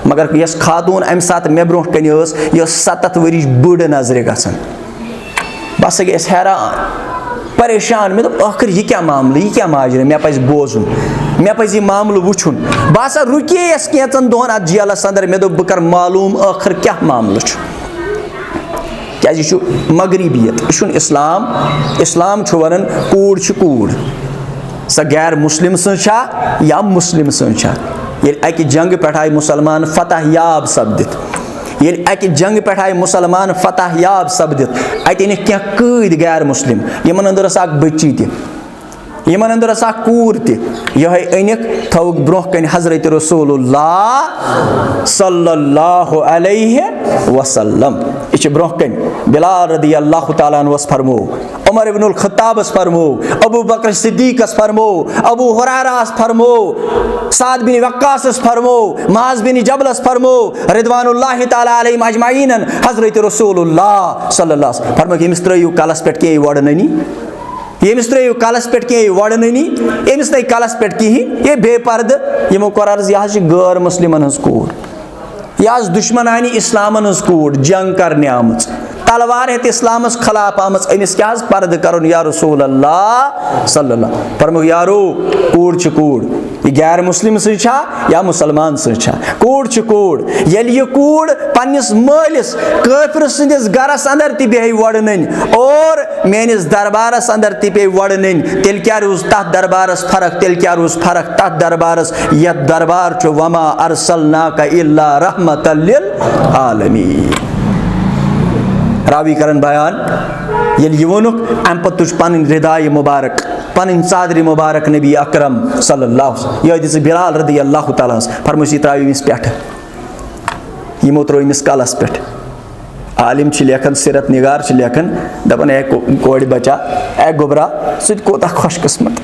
मगर यस खातून अम सात मे ब्रोह कन यह 7 वरी बड़ नजर गसन। बस गयस हैरान परेशान। मे दोप आखिर यह क्या मामल, यह क्या माजरा, मे पज बोजुन, मे पज यह मामल वुचुन। बह हसा रुकेस कैचन दोहन अत जेलस अंदर, मे दोप बह कर मालूम आखिर क्या मामल क्या मगरबियत, यह इस्लाम। इस्लाम वन कूड़ कूड़, सा गैर मुस्लिम सा या मुस्लिम सा। ये अकि जंग पे आए मुसलमान फतह याब सपदित, ये अकि जंग पे आए मुसलमान फतह याब सपदित, अन क्या कद गैर मुस्लिम, यमन अंदर बच्ची त, यमन अंदर कूर त, यह अनिक थवक ब्रोह कन हजरत रसूलुल्लाह सल्लल्लाहु अलैहि वसल्लम। यह ब्रोह कन बिलाल रदी अल्लाह तआला अन्हु फरमो, उमर इब्नुल खत्ताबस फरमो, अबू बकर सिद्दीकस फरमो, अबू हुरैरास फरमो, साद बिन वक्कास फरमो, मुआज़ बिन जबलस फरमो, रिदवानुल्लाहि तआला अलैहिम अजमाइन हजरत रसूलुल्लाह सल्लल्लाहु अलैहि वसल्लम फरमो यमिस त्रयु कलस पे के वडननी, यमिस त्रयु कलस पे के वडननी, यमिस तय कलस पे कहीं ये बेपर्द यमो कोर अर्ज यह गैर मुस्लिमन हज कूर, यह दुश्मनानी इस्लामन हज कूर, जंग करने आमच, तलवार हेत इस्लामस खिलाफ आमच, अमिस क्या पर्द कर या रसूल अल्लाह सल्लल्लाहु फरमो यारो कूड़ कूड़, यह गैर मुस्लिम सा या मुसलमान सा, कूड़ कूड़। ये कूड़ पन्निस मालिस काफिर सदिस गरस अंदर ति बेह वडन और मेनिस दरबारस अंदर ति पे वडन, तेल क्या रूज तथ दरबारस फरक, तेल क्या रूज फरक तथ दरबारस। यह दरबार वमा अरसलनाका इल्ला रहमतल लिल आलमीन। रावी करन बयान ये वोनुक अम पत तुझ पन रिदाय मुबारक पन चादर मुबारक नबी अकरम सल्लल्लाहु यह दिस बिलाल रदी अल्लाह ताला फरमोस यह त्राव अमिस पे यमो त्रो अमिस कलस पे आलिम लेखन सिरत निगार लेखन दपान ए कोड़ बचा ए गोबरा सह कोता खुशकिस्मत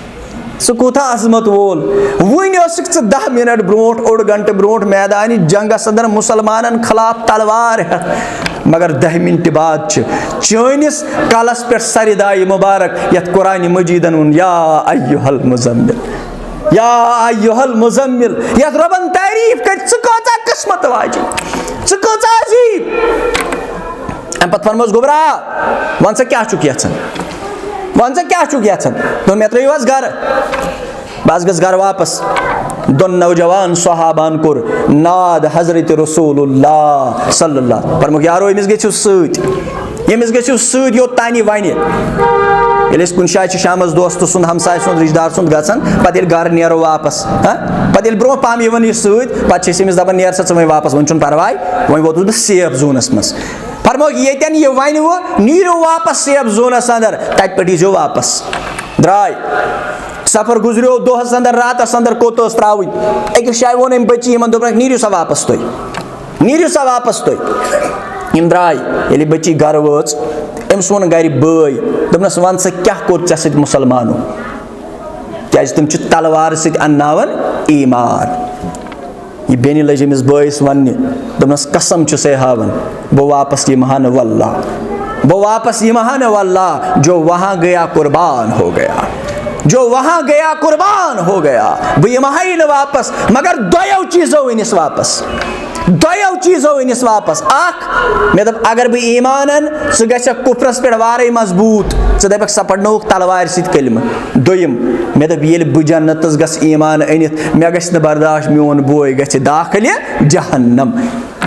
सह कोता अजमत वोल वन 10 मिनट ब्रोट ओड घंटे ब्रोट मैदान जंगस अंदर मुसलमान खिलाफ तलवार मगर 10 मिनट बाद चनिस कलस पे सरिदाई मुबारक यथ कुरान मजीदन वन या अय्युहल मुजम्मिल या अय्युहल मुजम्मिल यथ रबन तारीफ कर कता किस्मत वाजी कता अजीब अम पे फरमोस गोबरा वन सा क्या यचान वन सा क्या यचान दोन मे त्रो घर बस गस घर वापस दोन नौजवान सहाबान कोर नाद हजरत रसूलुल्लाह सल्लल्लाहु फरमोक यारो अमिस गो सत यो तानी वन ये कुन जाए शामस दोस्त सुंद हमसाय सुंद रिश्तेदार सुंद गसान पे घर नीरो वापस पे ब्रो पम यह सत दपान नेर सा वो वापस वन परवाह वो वोतुस बह सेफ जोनस मज फरमोक ये यह वन वो नीरो वापस सेफ जोनस अंदर तत पे यीजो वापस द्राय सफर गुजरो दोहस अंदर रातस अंदर कोत त्रावन अकिस जाए वोन बच्ची इन दोपन नीरियो सा वापस तुम द्राय ये बच्ची घर वच अम्स वोन गर बय दोपनस वन सा क्या कोर ऐ सत मुसलमानो क्या तुम तलवार सत अन्नावन ईमान यह बेन लज अमिस बयस वन दोपनस कसम से हावन बह वापस यमहा न वल्लाह जो वहाँ गया कुर्बान हो गया जो वहाँ गया कुर्बान हो गया बह यमहा न वापस मगर दो चीज़ों इनिस वापस मे दप अगर बह ईमान सह गछ कुफरस पे वारे मजबूत च दपक सा पढ़नोक तलवार सत कलम दोयम मे दप ये बह जन्नतस गस ईमान अनित मे गछ न बर्दाश्त मोन बोय गछ दाखिल जहन्नम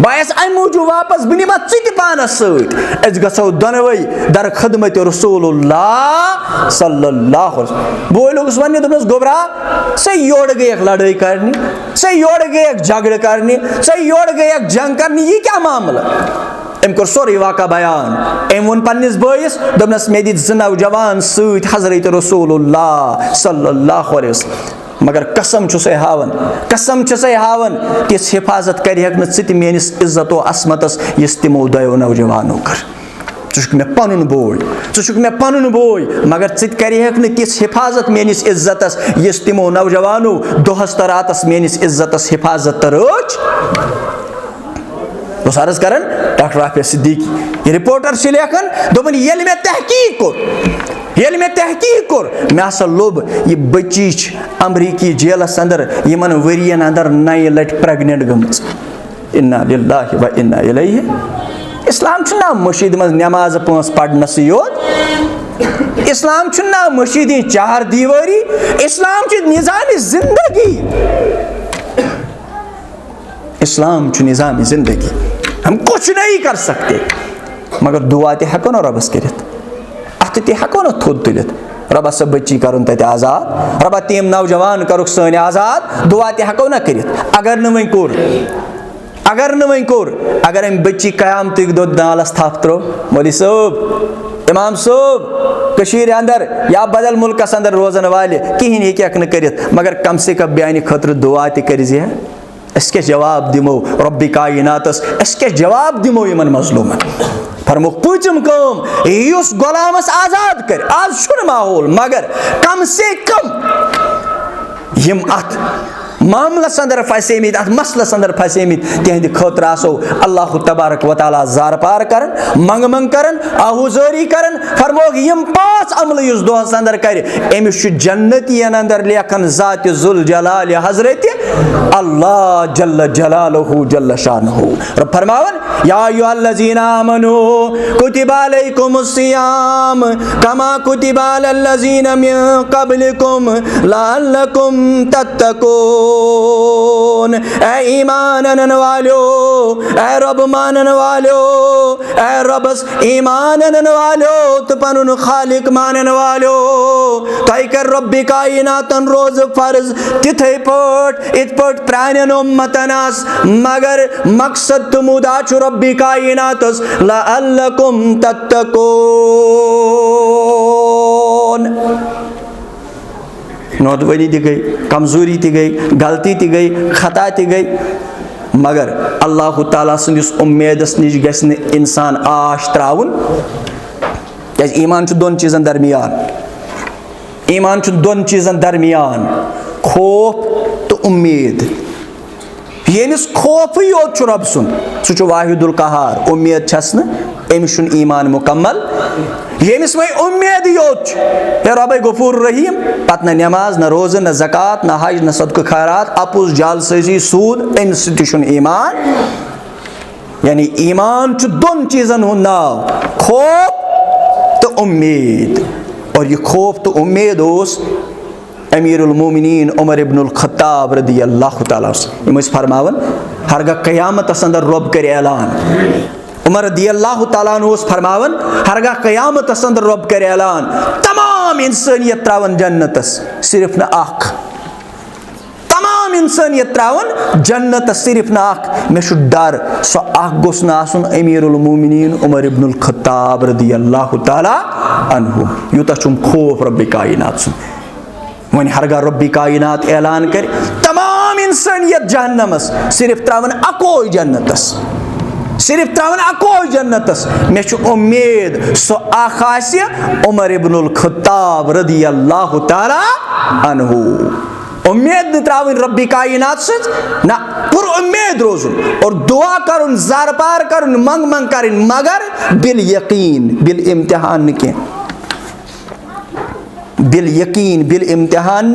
बस अम मूजूब वापस बह निमा च पानस सत गो दोनवे दर खदमत रसूलुल्लाह सल्लल्लाहु बोय लोगस वन दोपनस गोबरा से योड़ गए लड़ाई करनी से योड़ गए झगड़ करनी से योड़ गए जंग करनी ये क्या मामला अम कोर सोरे वाक़ा बयान अम वोन पन्निस बयस दोपनस मे दित ज नौजवान सत हजरत रसूलुल्लाह सल्लल्लाहु अलैहि वसल्लम मगर कसम से हावन तिस हिफाजत कर मेनिस इज्जत असमतस यस तिमो दो नौजवानों कर षुक मे पनुन बोय मगर कर तिस हिफाजत मेनिस इज्जतस यस तिमो नौजवानों दोहस तो रातस मेनिस इज्जतस हिफाजत रच अर्ज कर डॉक्टर आफिया सिद्दीकी रिपोर्टर लेखन दोपन ये मे तहकीक कोर मे हसा लोब यह बच्ची अमरीकी जेलस अंदर यमन वरियन अंदर 9 लट प्रेग्नेंट गमच इन्ना लिल्लाहि व इन्ना इलैहि इस्लाम ना मस्जिद मज नमाज 5 पढ़नस योत इस्लाम ना मस्जिद 4 दीवारी इस्लाम निज़ाम जिंदगी हम कुछ नहीं कर सकते मगर दुआ ते हको न रबस करित अत ते हको न थोद तुलित रबा सब बच्ची करुन तत आजाद रबा तीम नौजवान करुक सन आजाद दुआ ते हको न करित अगर न वही कोर अगर अम बच्ची क़यामत दो नालस थप त्रो मौलवी साहब इमाम साहब कशीर अंदर या बदल मुल्कस अंदर रोजन वाले कहीं हेक न करित मगर कम से कम ब्यान खतर दुआ ते कर क्या जवाब दिमो रब्बी कायनातस क्या जवाब दिमो यमन मजलूमन फरमुक पूचम कम युस गुलामस आजाद कर आज शुन माहौल मगर कम से कम यम अत मामलस अंदर फसेमित अत मसलस अंदर फसेमित तिहंद खतर आसो अल्लाह तबारक व तआला जार पार करन मंग करन आहुजारी करन फरमोग यम 5 अमल युस दोहस अंदर कर एमिस जन्नतियन अंदर लेखन जात जुल जलाल हजरत अल्लाह जल्ल जलालहु जल्ल शानहु रब फरमावन या अय्युहल्लज़ीना आमनू कुतिबा अलैकुमुस सियाम कमा कुतिबा अलल्लज़ीना मिन क़ब्लिकुम लअल्लकुम तत्तकून ऐ ईमान आनने वालों ऐ रब मानने वालों ऐ रबस ईमान आनने वालों तो पनुन खालिक मानने वालों तय कर रब्बी कायनातन रोज फर्ज तिथे पट इत पट प्राणन उम्मतनास मगर मकसद तुमुदा छु रब्बी कायनातस लअल्लकुम तत्तकून नौदवनी ती गई, कमजोरी ती गई, गलती ती गई, खता ती गई, मगर अल्लाह ताला सदिस उम्मीदस निश गस इंसान आश त्राउन क्या ईमान दोन चीजन दरमियान, ईमान दोन चीजन दरमियान, खौफ तो उम्मीद। यमिस खौफ योत रब सुन सह वाहिदुल कहार, उम्मीद छस अमिस ईमान मुकम्मल। यमिस वही उम्मीद योत रब गफूर रहीम, पत न नमाज न रोज़ न ज़कात न हज न सदक़ खैरात, अपुज जालसाजी सूद, अमिस ईमान। यानी ईमान दोन चीजन हुंद नाव, खौफ तो उम्मीद। और यह खौफ तो उम्मीद उस अमीरुल मोमिनीन उमर इब्नुल खत्ताब रदियल्लाहु ताला इम फरमावन हरगा क़यामत अंदर रब कर ऐलान। उमर रदियल्लाहु ताला फरमावन हरगा क़यामत अंदर रब कर ऐलान, तमाम इंसानियत त्रावन जन्नतस सिर्फ न अख, तमाम इंसानियत त्रावन जन्नतस सिर्फ न अख। मे डर सो अख गोस न आसुन अमीरुल मोमिनीन उमर इब्नुल खत्ताब रदियल्लाहु ताला अन्हु। यूता छुम खौफ रब्बे कायनात सुन। वन हरगा रब्बी कायनात ऐलान कर तमाम इंसानियत जहन्नमस सिर्फ त्रावन अकोई जन्नतस, सिर्फ त्रावन अकोई जन्नतस। मे उम्मीद सो आखास्य उमर इब्नुल खत्ताब रदियल्लाहु ताला अन्हु। उम्मीद न त्रावन रब्बी कायनात से ना पुर उम्मीद रोजुन और दुआ करुन, जार पार करुन, मंग मंग करुन, मगर बिल यकीन, बिल इम्तिहान न के, बिल यकीन, बिल इम्तिहान,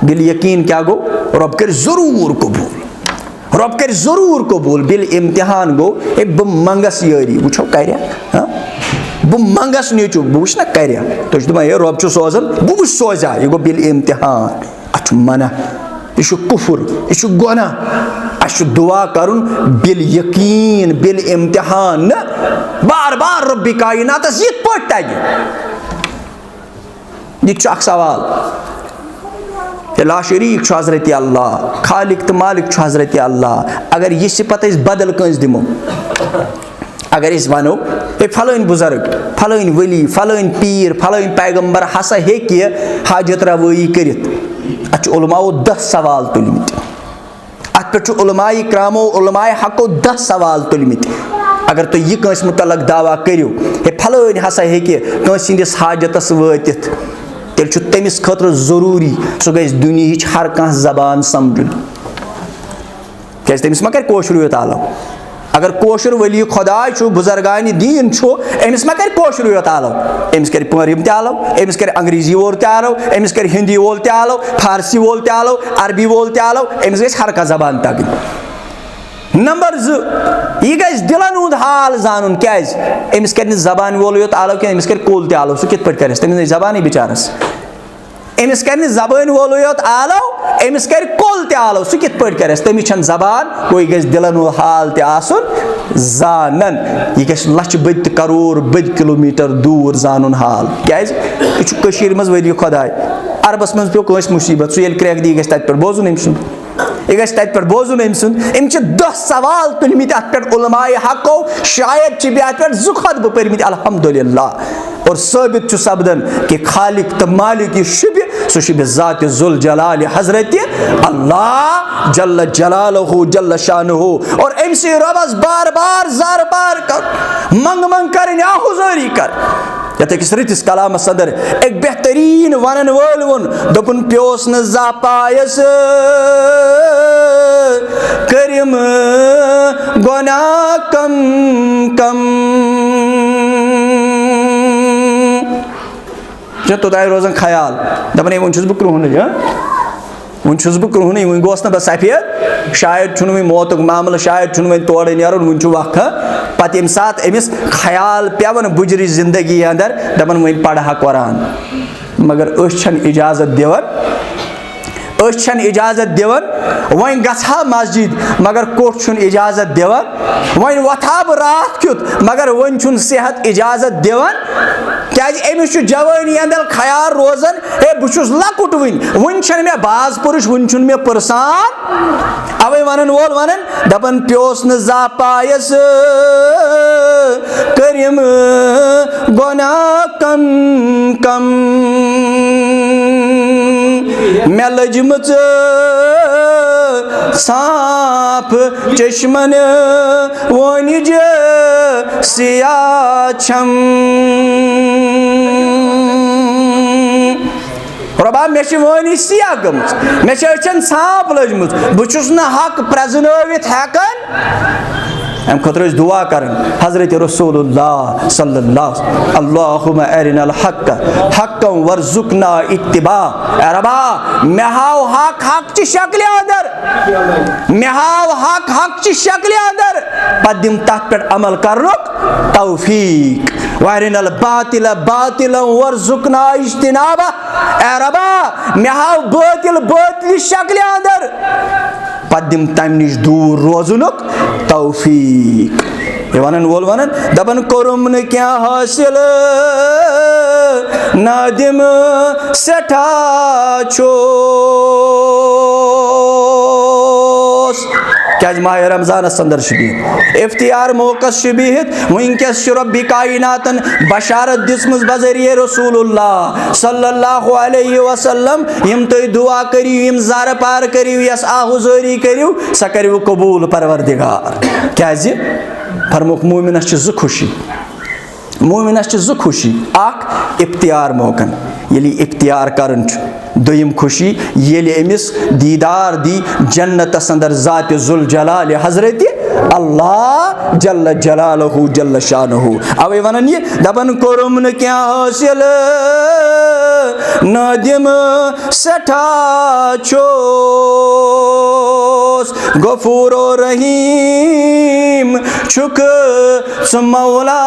बिल यकीन क्या गो रब कर जरूर कबूल, रब कर जरूर कबूल। बिल इम्तिहान गो ए बम मंगस यारी वो कर बम मंगस नीचु बुश ना कर तो ये रब सोजन बह सोजा, यह गो बिल इम्तिहान। अच मना यह कुफुर, यह गुना, अस दुआ करुन बिल यकीन, बिल इम्तिहान, बार बार रब्बी कायनातस यिथ पट तगे। यह सवाल ला शरीक हजरत अल्लाह, खालिक तो मालिक हजरत अल्लाह। अगर यह सिफत बदल कंस दिमो, अगर वनो फलान बुजुर्ग, फलान वली, फलान पीर, फलान पैगंबर हसा हेकि हाजत रवाई करित, अत उलमाओ 10 सवाल तुलमित, अत पे उलमाए करामो उलमाए हको 10 सवाल तुलमित। अगर तुम यह कंस मुतलक दावा करो हे फलान हसा हेकि कंस सिंदिस हाजतस वातित, तेल तमिस खतर जरूरी सह गई दुनिया हर कह जबान समझुन, क्या तमिस मा कर कोशर योत आलो। अगर कोशर वली खुदा बुजुर्गान दीन अमिस मा कर कोशर योत आलो, अमिस कर पम ते आलो, अमिस कर अंग्रेजी वोल ते आलो, अमिस कर हिंदी वोल ते आलो, फारसी वोल ते आलो, अरबी वोल ते आलो, अमिस गई हर कह जबान तगन। नंबर 2 यह गई दिलन हुंद हाल जानन, क्या अमिस कर जबान वोल योत आलो कि अमिस कर कोल ते आलो, सह कित पट कर तमिस जबान बिचारस, अमिस कर जबान वोल योत आलो, अमिस कर कोल ते आलो, सह कित पट कर तमिस छन जबान, कोई गई दिलन हुंद हाल ते आसन जानन। यह गई लच बद करोड़ बद किलोमीटर दूर जानन हाल, क्या यह मज वली खुदाय अरबस मज पे कंस मुसीबत, सह ये क्रैक दी गई तत पे बोजुन अम सुन, यह गई तत पे बोजुन अम सुन। अम 10 सवाल तुलमित अत पे उलमाए हको, शायद बे अत पे 2 खुद बह पर्मित अल्हम्दुलिल्लाह। और साबित सपदन कि खालिक तो मालिक शुभ सह शुभ ज़ात जुल जलाल हजरत अल्लाह जल्ल जलालहु जल्ल शानुहु। और अम से रबस बार बार जार बार कर, मंग मंग कर, आहुजारी कर। यथ अकिस रतिस कलामस अंदर एक बेहतरीन वनन वोल वोन दोपन प्योस न जापायस करिम गुना कम कम। तोताय रोजन ख्याल दपन वन बह क्रुहन, वन बह क्रुहन, वन गोस ना बह सफेद, शायद वन मौतुक मामल, शायद वन तोड़ नुन वन वक्त। पत यम सात अमिस ख्याल पेवन बुजर जिंदगी अंदर दपन वन पढ़ा कुरान, मगर इजाजत दिवन, इजाजत दिवन, वन गहा मस्जिद मगर कोठ इजाजत दिवन, वन वथा बह रात क्युत मगर वन सेहत इजाजत दिवन। क्या अमिस जवानी अंदर ख्याल रोजान हे बहुत लकुट वन मे बाज पुरुष वन मे पुरसान। अवे वन वोल वन दपन प्योस न जा पायस करिम गुना कम कम। मे लजमच साफ चश्मन वनिज सिया छम रबा मे वनी सिया गम मे साफ लजम बहुस न हक प्रजनवित हेकान अम खुद दुआ कर हजरत रसूलुल्लाह सल्लल्लाहु अल्लाहुम्मा अरिनल हक हक्कम वर्जुकना इत्तिबा रबा मे हाव हक हक ची शक्ल अंदर मे हाव हक हक ची शक्ल अंदर पत दिम तथ पे अमल करनुक तौफीक वरिनल बातिल बातिल वर्जुकना इज्तिनाबा रबा मे हाव बातिल बातिल शक्ल अंदर पत दिम तम निश दूर रोजुनुक तौफीक ये वनन वोल वनन दबन कोरुम न क्या हासिल नादिम सठा छोस क्या माह रमजान अंदर इफ्तियार मौकस बिहित वनकस रब्बी कायनातन बशारत दिसमज बजरिए रसूलुल्लाह सल्लल्लाहु अलैहि वसल्लम यम तुम दुआ करियो यम जार पार करियो यस आहुजोरी करियो स करियो कबूल परवरदिगार क्या फरमुक मोमिनस ज खुशी मोमिनस ज खुशी अख इफ्तियार मौकन यलि इफ्तियार करन दुयम खुशी यलि अमिस दीदार दी जन्नत अंदर जात जुल जलाल हजरत अल्लाह जल्ल जलालहु जल्ल शानहु अवे वनन ये दबन कोरुम न क्या हासिल नादिम सठा छोस गफूर रहीम छुक मौला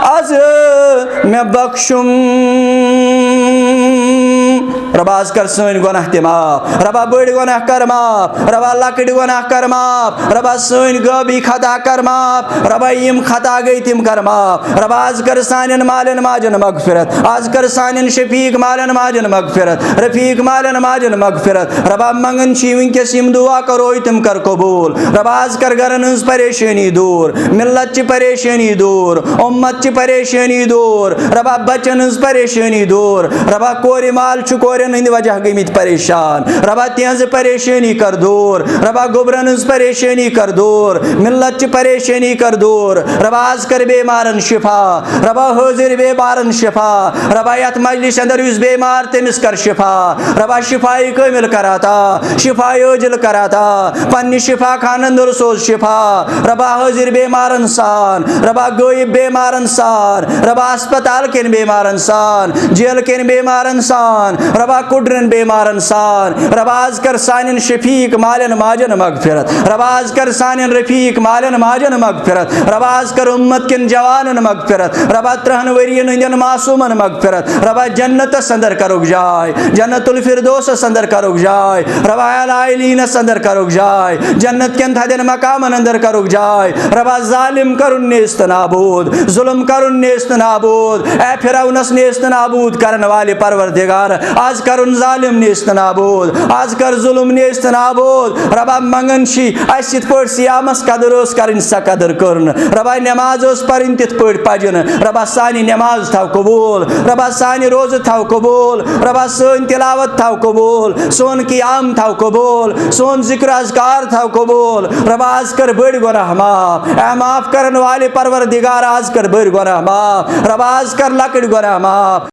आज मैं बख्शुम रबाज कर सन गुनाह ते माफ रबा बड़ गुनाह कर माफ रबा लकड़ गुनाह कर माफ रबा सन गबी खता कर माफ रबा यम खता गई तिम कर माफ रबा आज कर सानन मालन माजन मगफिरत आज कर सानन शफीक मालन माजन मगफिरत रफीक मालन माजन मगफिरत रबा मंगन छी वनकस यम दुआ करो तिम कर कबूल रबा आज कर गरन हंस परेशानी दूर मिल्लत ची परेशानी दूर उम्मत ची परेशानी दूर रबा बचन हंस परेशानी दूर रबा कोरि माल छु कोरन हंद वजह गमित परेशान रबा तिहज परेशानी कर दूर रबा गोबरन हंस परेशानी कर दूर मिल्लत ची परेशानी कर दूर रबा आज कर बेमारन शिफा रबा हाजिर बेमारन शिफा रबा यत मजलिस अंदर युस बेमार तमिस कर शिफा रबा शिफाई कामिल कराता शिफाई ओजिल कराता पन्नी शिफा खान अंदर सोज शिफा रबा हाजिर बेमारन सान रबा गोयब बेमारन सान रबा अस्पताल केन बेमारन सान जेल केन बेमारन सान रबा कुड्रन बेमारन सान रबाज कर सानिन शफीक मालन माजन मगफिरत रबाज कर सानिन रफीक मालन माजन मगफिरत रबाज कर उम्मत किन जवानन मगफिरत रबा 3 वरियन हंदन मासूमन मगफिरत रबा जन्नत अंदर करुक जाय जन्नतुल फिरदौस अंदर करुक जाय रबा अलाइलीन अंदर करुक जाय जन्नत के थदन मकामन अंदर करुक जाय रबा जालिम करुन नेस्त नाबूद जुल्म करुन नेस्त नाबूद ए फिरौनस नेस्त नाबूद करन वाले परवरदिगार आज करुन जालिम नेस्त नाबूद आज कर जुल्म नेस्त नाबूद रबा मंगन छी अस यित पट सियामस कदर ओस करन स कदर करन रबा नमाज ओस परन तित पट पजन रबा सानी नमाज थाव कबूल रबा सानी रोज थाव कबूल रबा सोन तिलावत थाव कबूल सोन क़ियाम थाव कबूल सोन जिक्र अज़कार थाव कबूल रबा आज कर बड़ गुनाह माफ ए माफ करन वाले परवरदिगार आज कर बड़ गुनाह माफ रबा आज कर लकड़ गुनाह माफ